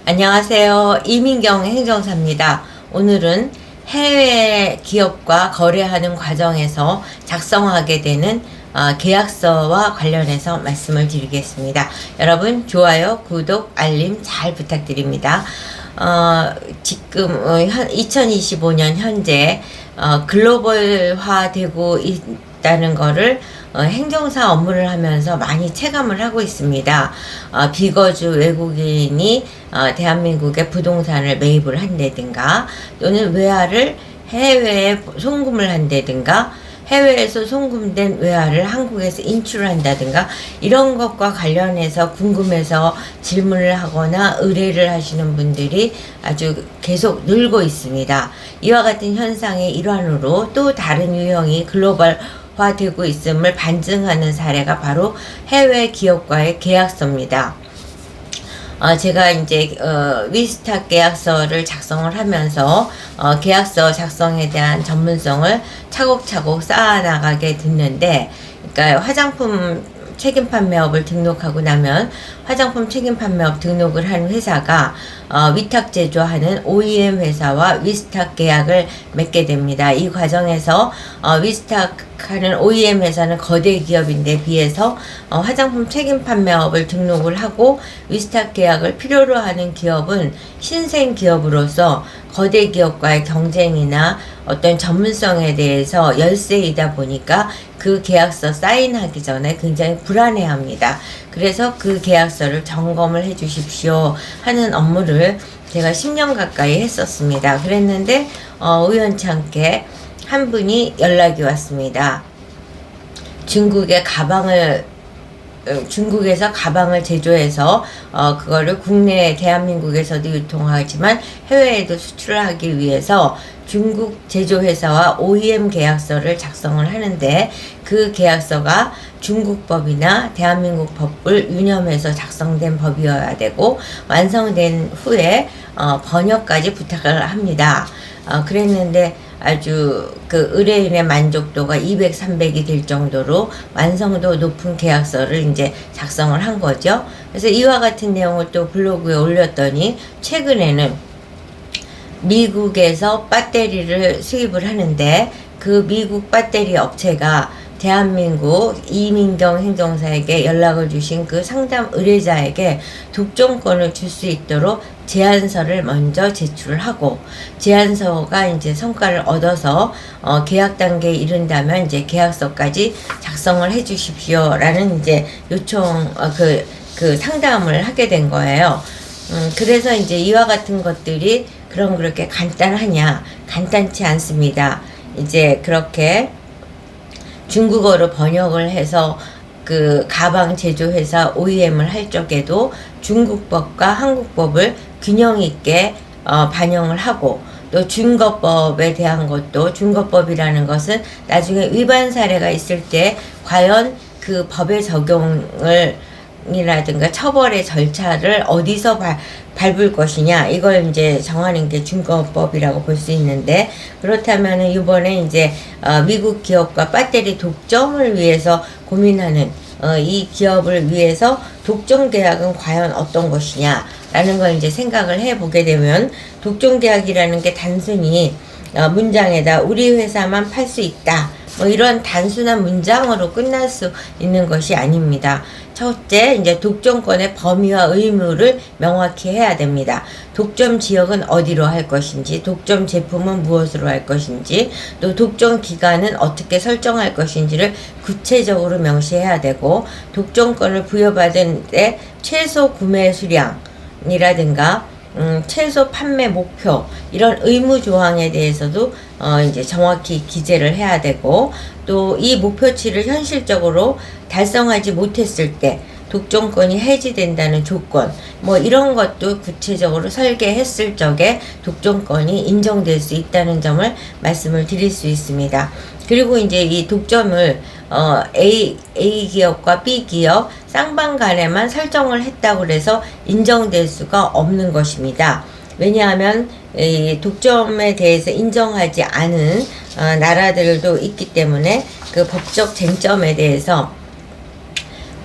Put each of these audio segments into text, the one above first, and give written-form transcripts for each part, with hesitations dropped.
안녕하세요. 이민경 행정사입니다. 오늘은 해외 기업과 거래하는 과정에서 작성하게 되는 계약서와 관련해서 말씀을 드리겠습니다. 여러분 좋아요, 구독, 알림 잘 부탁드립니다. 지금 2025년 현재 글로벌화 되고 있다는 거를 행정사 업무를 하면서 많이 체감을 하고 있습니다. 비거주 외국인이 대한민국의 부동산을 매입을 한다든가, 또는 외화를 해외에 송금을 한다든가, 해외에서 송금된 외화를 한국에서 인출을 한다든가, 이런 것과 관련해서 궁금해서 질문을 하거나 의뢰를 하시는 분들이 아주 계속 늘고 있습니다. 이와 같은 현상의 일환으로 또 다른 유형이 글로벌화되고 있음을 반증하는 사례가 바로 해외 기업과의 계약서입니다. 제가 이제 위스탁 계약서를 작성을 하면서 계약서 작성에 대한 전문성을 차곡차곡 쌓아나가게 됐는데, 그러니까 화장품 책임 판매업을 등록하고 나면 화장품 책임 판매업 등록을 한 회사가 위탁 제조하는 OEM 회사와 위스탁 계약을 맺게 됩니다. 이 과정에서 위스탁하는 OEM 회사는 거대 기업인데 비해서 화장품 책임 판매업을 등록을 하고 위스탁 계약을 필요로 하는 기업은 신생 기업으로서 거대 기업과의 경쟁이나 어떤 전문성에 대해서 열세이다 보니까 그 계약서 사인하기 전에 굉장히 불안해합니다. 그래서 그 계약서를 점검을 해 주십시오 하는 업무를 제가 10년 가까이 했었습니다. 그랬는데 우연찮게 한 분이 연락이 왔습니다. 중국에서 가방을 제조해서 그거를 국내 대한민국에서도 유통하지만 해외에도 수출을 하기 위해서 중국 제조회사와 OEM 계약서를 작성을 하는데, 그 계약서가 중국 법이나 대한민국 법을 유념해서 작성된 법이어야 되고, 완성된 후에 번역까지 부탁을 합니다. 그랬는데 아주 그 의뢰인의 만족도가 200, 300이 될 정도로 완성도 높은 계약서를 이제 작성을 한 거죠. 그래서 이와 같은 내용을 또 블로그에 올렸더니, 최근에는 미국에서 배터리를 수입을 하는데, 그 미국 배터리 업체가 대한민국 이민경 행정사에게 연락을 주신 그 상담 의뢰자에게 독점권을 줄 수 있도록 제안서를 먼저 제출을 하고, 제안서가 이제 성과를 얻어서 계약 단계에 이른다면 이제 계약서까지 작성을 해 주십시오라는 이제 요청, 그 상담을 하게 된 거예요. 그래서 이제 이와 같은 것들이 그럼 그렇게 간단하냐? 간단치 않습니다. 이제 그렇게 중국어로 번역을 해서 그 가방 제조회사 OEM을 할 적에도 중국법과 한국법을 균형 있게 반영을 하고, 또 중거법에 대한 것도, 중거법이라는 것은 나중에 위반 사례가 있을 때 과연 그 법의 적용을 이라든가 처벌의 절차를 어디서 밟을 것이냐, 이걸 이제 정하는 게 중거법이라고 볼 수 있는데, 그렇다면은 이번에 이제 미국 기업과 배터리 독점을 위해서 고민하는 이 기업을 위해서 독점 계약은 과연 어떤 것이냐 라는 걸 이제 생각을 해보게 되면, 독점 계약이라는 게 단순히 문장에다 우리 회사만 팔 수 있다, 뭐 이런 단순한 문장으로 끝날 수 있는 것이 아닙니다. 첫째, 이제 독점권의 범위와 의무를 명확히 해야 됩니다. 독점 지역은 어디로 할 것인지, 독점 제품은 무엇으로 할 것인지, 또 독점 기간은 어떻게 설정할 것인지를 구체적으로 명시해야 되고, 독점권을 부여받은 때 최소 구매 수량이라든가 최소 판매 목표, 이런 의무 조항에 대해서도 이제 정확히 기재를 해야 되고, 또 이 목표치를 현실적으로 달성하지 못했을 때 독점권이 해지된다는 조건, 뭐 이런 것도 구체적으로 설계했을 적에 독점권이 인정될 수 있다는 점을 말씀을 드릴 수 있습니다. 그리고 이제 이 독점을 A 기업과 B 기업 쌍방 간에만 설정을 했다고 해서 인정될 수가 없는 것입니다. 왜냐하면 이 독점에 대해서 인정하지 않은 나라들도 있기 때문에, 그 법적 쟁점에 대해서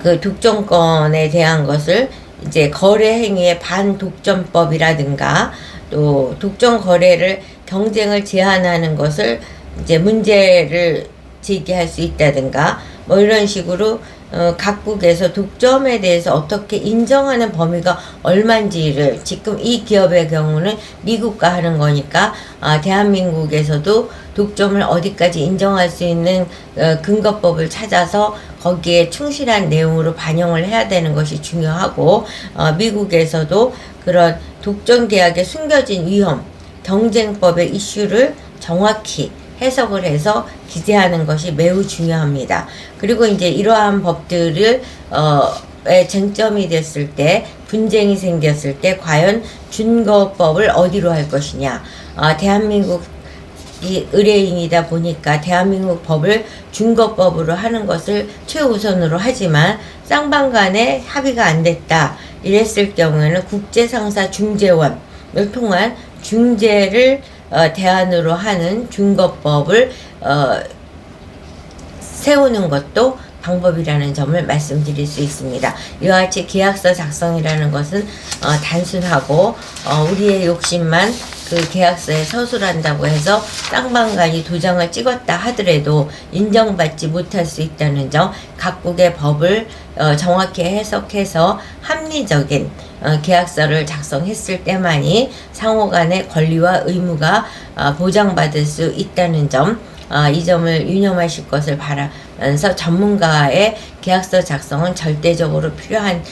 그 독점권에 대한 것을 이제 거래 행위의 반독점법이라든가 또 독점 거래를 경쟁을 제한하는 것을 이제 문제를 제기할 수 있다든가 뭐 이런 식으로 각국에서 독점에 대해서 어떻게 인정하는 범위가 얼만지를 지금 이 기업의 경우는 미국과 하는 거니까 대한민국에서도 독점을 어디까지 인정할 수 있는 근거법을 찾아서 거기에 충실한 내용으로 반영을 해야 되는 것이 중요하고 미국에서도 그런 독점 계약의 숨겨진 위험, 경쟁법의 이슈를 정확히 해석을 해서 기재하는 것이 매우 중요합니다. 그리고 이제 이러한 법들을 쟁점이 됐을 때, 분쟁이 생겼을 때 과연 준거법을 어디로 할 것이냐. 대한민국 이 의뢰인이다 보니까 대한민국 법을 준거법으로 하는 것을 최우선으로 하지만 쌍방 간에 합의가 안 됐다 이랬을 경우에는 국제상사 중재원을 통한 중재를 대안으로 하는 준거법을 세우는 것도 방법이라는 점을 말씀드릴 수 있습니다. 이와 같이 계약서 작성이라는 것은 단순하고 우리의 욕심만 그 계약서에 서술한다고 해서 쌍방간이 도장을 찍었다 하더라도 인정받지 못할 수 있다는 점, 각국의 법을 정확히 해석해서 합리적인 계약서를 작성했을 때만이 상호간의 권리와 의무가 보장받을 수 있다는 점, 이 점을 유념하실 것을 바라면서 전문가의 계약서 작성은 절대적으로 필요한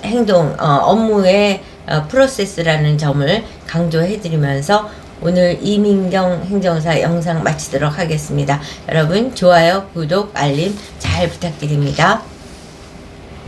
행동, 업무의 프로세스라는 점을 강조해드리면서 오늘 이민경 행정사 영상 마치도록 하겠습니다. 여러분 좋아요, 구독, 알림 잘 부탁드립니다.